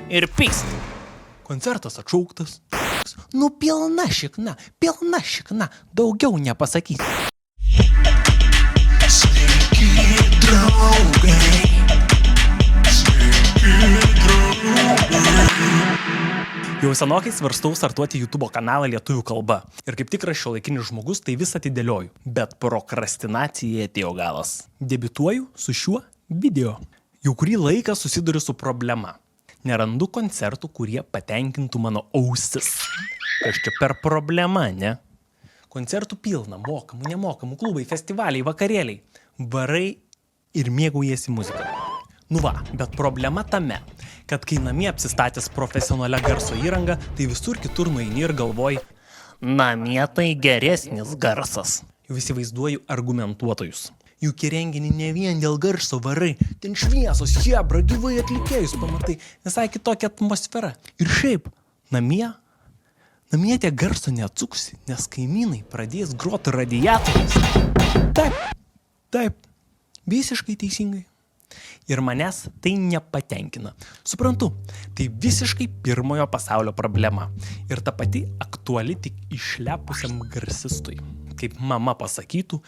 ir pyst. Koncertas atšauktas. Nu pilna šikna, daugiau nepasakysiu. Sveiki, draugai. Jau senokai svarstau startuoti YouTube kanalą lietuvių kalba. Ir kaip tikras šiuolaikinis žmogus, tai vis atidėlioju. Bet prokrastinacijai atėjo galas. Debiutuoju su šiuo video. Jau kurį laiką susiduriu su problema. Nerandu koncertų, kurie patenkintų mano ausis. Kas čia per problema, ne? Koncertų pilna, mokamų, nemokamų, klubai, festivaliai, vakarėliai. Varai ir mėgaujasi muziką. Nu va, bet problema tame, kad kai namie apsistatęs profesionalia garso įranga, tai visur kitur nueini ir galvoji, namie tai geresnis garsas. Jau įsivaizduoju argumentuotojus. Juk į renginį ne vien dėl garso varai, ten šviesos, chebra, gyvai atlikėjus pamatai, visai kitokia atmosfera. Ir šiaip, namie tie garso neatsuksi, nes kaimynai pradės groti radiatoriais. Taip, visiškai teisingai. Ir manęs tai nepatenkina. Suprantu, tai visiškai pirmojo pasaulio problema. Ir ta pati aktuali tik išlepusiam garsistui. Kaip mama pasakytų,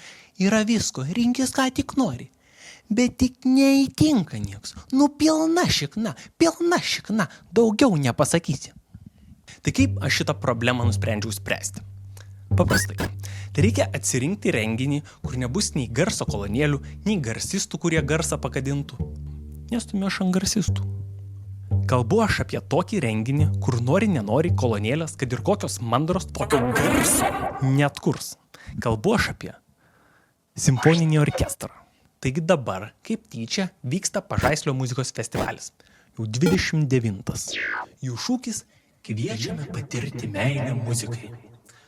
yra visko, rinkis ką tik nori. Bet tik neįtinka nieks. Nu pilna šikna, daugiau nepasakysi. Tai kaip aš šitą problemą nusprendžiau spręsti? Paprastai. Tai reikia atsirinkti renginį, kur nebus nei garso kolonėlių, nei garsistų, kurie garsą pakadintų. Nes tu aš ant garsistų. Kalbu aš apie tokį renginį, kur nenori kolonėlės, kad ir kokios mandros tokio garso neatkurs. Kalbu aš apie simfoninį orkestrą. Taigi dabar, kaip tyčia, vyksta Pažaislio muzikos festivalis. Jau 29. Jų šūkis – kviečiame patirti meilę muzikai.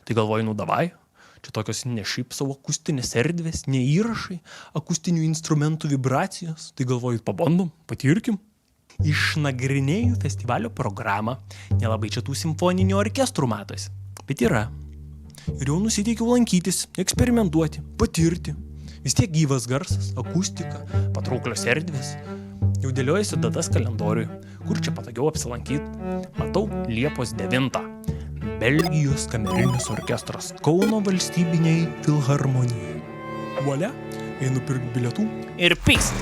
Tai galvoju, nu davai, čia tokios ne šiaip savo akustinės erdvės, ne įrašai, akustinių instrumentų vibracijos. Tai galvoju, pabandom, patirkim. Išnagrinėjau festivalio programą, nelabai čia tų simfoninių orkestrų matosi, bet yra. Ir jau nusiteikiau lankytis, eksperimentuoti, patirti. Vis tiek gyvas garsas, akustika, patrauklios erdvės. Jau dėliojasi datas kalendoriui, kur čia patogiau apsilankyti. Matau Liepos 9. Belgijos kamerinis orkestras Kauno valstybiniai filharmonijai. Volia, einu pirkti bilietų ir pyst.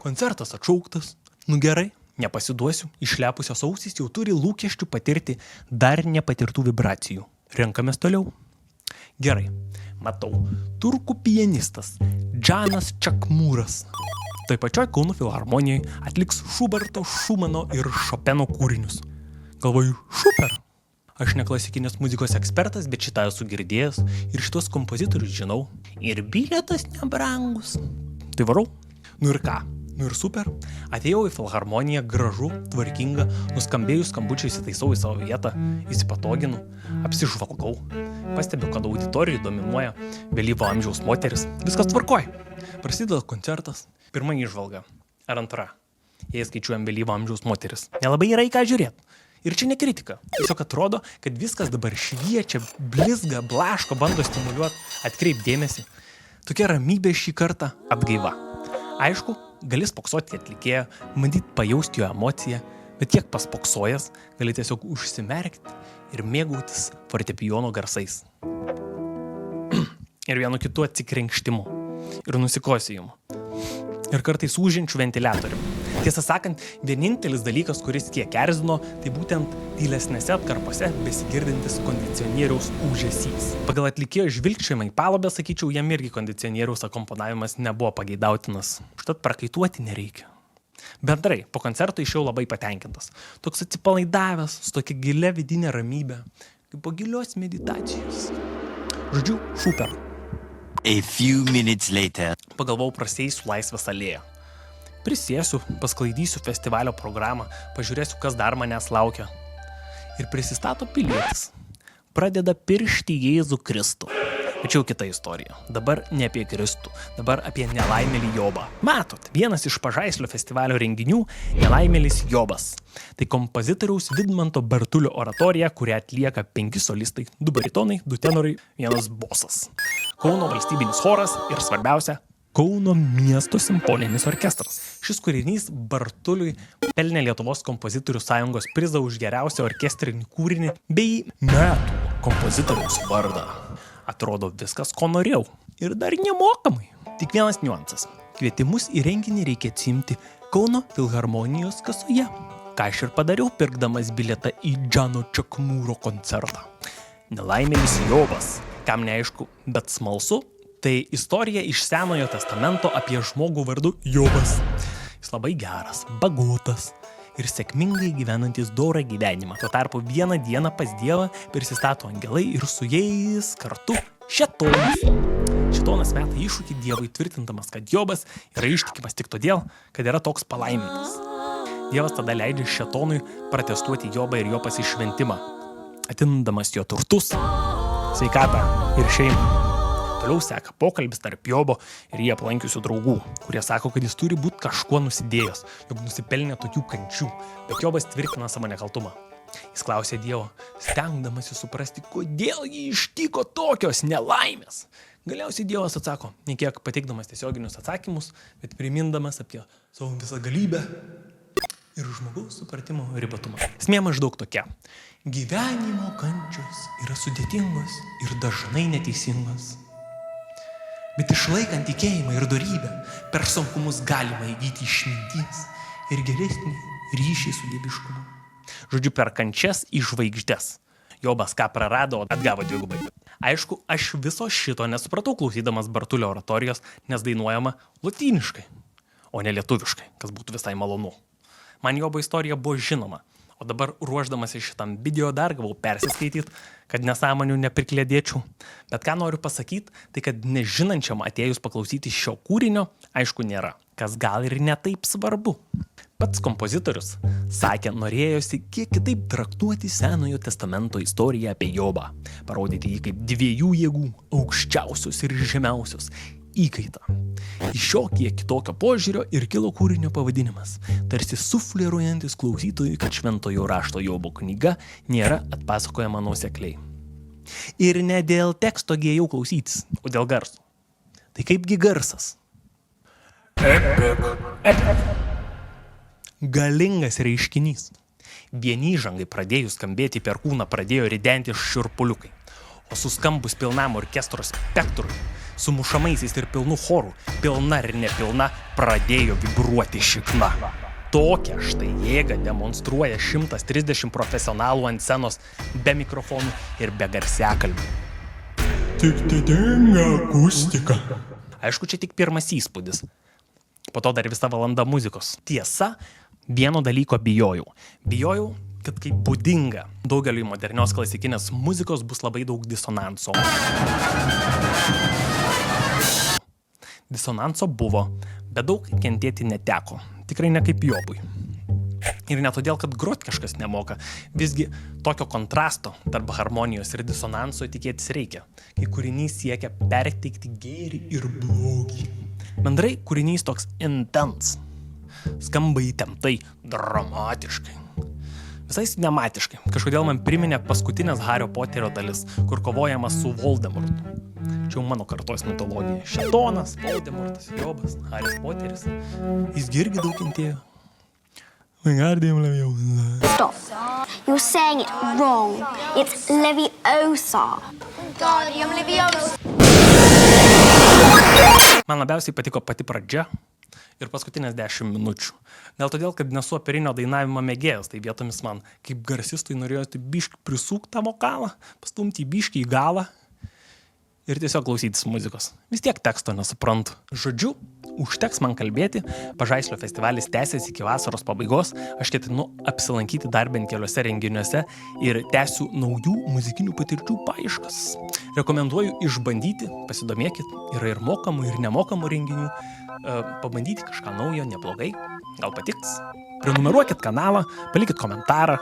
Koncertas atšauktas. Nu gerai, nepasiduosiu. Išlepusios ausys jau turi lūkesčių patirti dar nepatirtų vibracijų. Renkamės toliau. Gerai, matau. Turkų pianistas Džanas Čakmūras. Tai pačioj Kauno filharmonijai atliks Šuberto, Šumano ir Šopeno kūrinius. Galvoju, super. Aš ne klasikinės muzikos ekspertas, bet šitą esu girdėjęs ir šitos kompozitorius žinau. Ir bilietas nebrangus. Tai varau. Nu ir ką? Nu ir super. Atėjau į filharmoniją, gražu, tvarkinga, nuskambėjus skambučiai įsitaisau į savo vietą, įsipatoginu, apsižvalgau. Pastebiu, kad auditorijoje dominuoja vėlyvo amžiaus moteris. Viskas tvarkoj. Prasideda koncertas. Pirma įžvalga. Ar antra? Jei skaičiuojam vėlyvo amžiaus moteris. Nelabai yra į ką žiūrėti. Ir čia ne kritika. Tiesiog atrodo, kad viskas dabar šviečia, blizga, blaško, bando stimuliuoti, atkreip dėmesį. Tokia ramybė šį kartą atgaiva. Aišku, gali spoksoti atlikėją, bandyti pajausti jo emociją, bet kiek paspoksojęs, gali tiesiog užsimerkti ir mėgautis fortepijono garsais. Ir vienu kitu atsikrenkštimu. Ir nusikosijimu. Ir kartais ūžiančių ventiliatorių. Tiesą sakant, vienintelis dalykas, kuris kiek erzino, tai būtent tylesnėse atkarpose besigirdintis kondicionieriaus ūžesys. Pagal atlikėjo žvilgčiojimą į palubę, sakyčiau, jam irgi kondicionieriaus akomponavimas nebuvo pageidautinas. Užtat prakaituoti nereikia. Bendrai, po koncerto išėjau labai patenkintas. Toks atsipalaidavęs, su tokia gilia vidinė ramybė, kaip po gilios meditacijos. Žodžiu, super. A few minutes later. Pagalvojau, prasieisiu Laisvės alėją. Prisėsiu, pasklaidysiu festivalio programą, pažiūrėsiu, kas dar manęs laukia. Ir prisistato pilietis. Pradeda piršti Jėzų Kristų. Tačiau kita istorija. Dabar ne apie Kristų, dabar apie nelaimėlį Jobą. Matot, vienas iš Pažaislio festivalio renginių – nelaimėlis Jobas. Tai kompozitoriaus Vidmanto Bartulio oratorija, kurią atlieka 5 solistai, 2 baritonai, 2 tenorai, 1 bosas. Kauno valstybinis choras ir svarbiausia Kauno miesto simfoninis orkestras. Šis kūrinys Bartuliui pelnė Lietuvos kompozitorių sąjungos prizą už geriausią orkestrinį kūrinį bei metų kompozitoriaus vardą. Atrodo viskas, ko norėjau. Ir dar nemokamai. Tik vienas niuansas. Kvietimus į renginį reikia atsiimti Kauno filharmonijos kasoje. Ką aš ir padariau, pirkdamas bilietą į Džano Čakmūro koncertą. Nelaimėlis Jobas. Kam neaišku, bet smalsu, tai istorija iš Senojo testamento apie žmogų vardu Jobas. Jis labai geras, bagotas ir sėkmingai gyvenantis dorą gyvenimą. Tuo tarpu vieną dieną pas Dievą prisistato angelai ir su jais kartu šėtonas. Šėtonas meta iššūkį Dievui, tvirtindamas, kad Jobas yra ištikimas tik todėl, kad yra toks palaimintas. Dievas tada leidžia šėtonui protestuoti Jobą ir jo pasišventimą, atimdamas jo turtus, sveikatą ir šeimą. Toliau seka pokalbis tarp Jobo ir jį aplankiusių draugų, kurie sako, kad jis turi būti kažkuo nusidėjęs, jog nusipelnė tokių kančių, bet Jobas tvirtina savo nekaltumą. Jis klausė Dievo, stengdamasi suprasti, kodėl jį ištiko tokios nelaimės. Galiausiai Dievas atsako, ne kiek pateikdamas tiesioginius atsakymus, bet primindamas apie savo visą galybę ir žmogaus supratimo ribotumą. Esmė maždaug tokia. Gyvenimo kančios yra sudėtingos ir dažnai neteisingos. Bet išlaikant tikėjimą ir dorybę, per sunkumus galima įgyti išminties ir geresnį ryšį su dieviškumu. Žodžiu, per kančias į žvaigždes. Jobas ką prarado, atgavo dvigubai. Aišku, aš viso šito nesupratau klausydamas Bartulio oratorijos, nes dainuojama lotyniškai, o ne lietuviškai, kas būtų visai malonu. Man Jobo istorija buvo žinoma, o dabar ruoždamasi šitam video dar gavau persiskaityti, kad nesąmonių nepriklėdėčiau. Bet ką noriu pasakyti, tai kad nežinančiam atėjus paklausyti šio kūrinio, aišku, nėra, kas gal ir netaip svarbu. Pats kompozitorius sakė, norėjosi kiek kitaip traktuoti Senojo testamento istoriją apie Jobą, parodyti jį kaip dviejų jėgų, aukščiausios ir žemiausios, įkaitą. Iš šio kiek kitokio požiūrio ir kilo kūrinio pavadinimas, tarsi sufleruojantis klausytojui, kad šventojo rašto Jobo knyga nėra atpasakojama nuosekliai. Ir ne dėl teksto gėjau klausytis, o dėl garso. Tai kaipgi garsas? Galingas reiškinys. Vieni įžangai pradėjus skambėti per kūną pradėjo ridenti šiurpuliukai, o suskambus pilnam orkestro spektrui, su mušamaisiais ir pilnu choru, pilna ir nepilna, pradėjo vibruoti šikna. Tokią štai jėgą demonstruoja 130 profesionalų ant scenos be mikrofonų ir be garsiakalbių. Tik didinga akustika. Aišku, čia tik pirmas įspūdis. Po to dar visa valanda muzikos. Tiesa, vieno dalyko bijojau. Bijojau, kad kaip būdinga daugeliui modernios klasikinės muzikos bus labai daug disonanso. Disonanso buvo, bet daug kentėti neteko. Tikrai ne kaip Jobui. Ir ne todėl, kad grot kažkas nemoka. Visgi tokio kontrasto tarp harmonijos ir disonanso tikėtis reikia, kai kūrinys siekia perteikti gėrį ir blogį. Bendrai kūrinys toks intense. Skamba įtemptai, dramatiškai. Visai cinematiškai. Kažkodėl man priminė paskutinės Hario Poterio dalis, kur kovojama su Voldemortu. Čia jau mano kartos mitologija. Šėtonas, Voldemortas, Jobas, Haris Poteris. Jis irgi daug kentėjo. Stop. You're saying it wrong. It's Leviosa. Wingardium Leviosa. Man labiausiai patiko pati pradžia ir paskutinės 10 minučių. Gal todėl, kad nesu operinio dainavimo mėgėjas, tai vietomis man kaip garsistui norėjosi biškį prisūkt tą vokalą, pastumti biškį į galą ir tiesiog klausytis muzikos. Vis tiek teksto nesuprantu. Žodžiu, užteks man kalbėti, Pažaislio festivalis tęsiasi iki vasaros pabaigos, aš ketinu apsilankyti dar bent keliuose renginiuose ir tęsiu naujų muzikinių patirčių paieškas. Rekomenduoju išbandyti, pasidomėkit, yra ir mokamų, ir nemokamų renginių, pabandyti kažką naujo, neblogai, gal patiks. Prenumeruokit kanalą, palikit komentarą.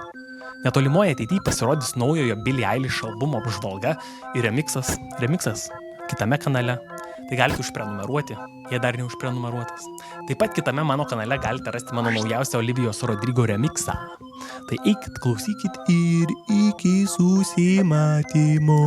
Netolimoje ateityje pasirodys naujojo Billie Eilish albumo apžvalga ir remixas kitame kanale. Tai galite užprenumeruoti, jei dar neužprenumeruotas. Taip pat kitame mano kanale galite rasti mano naujausią Olivijos Rodrigo remixą. Tai eikit, klausykit ir iki susimatymo.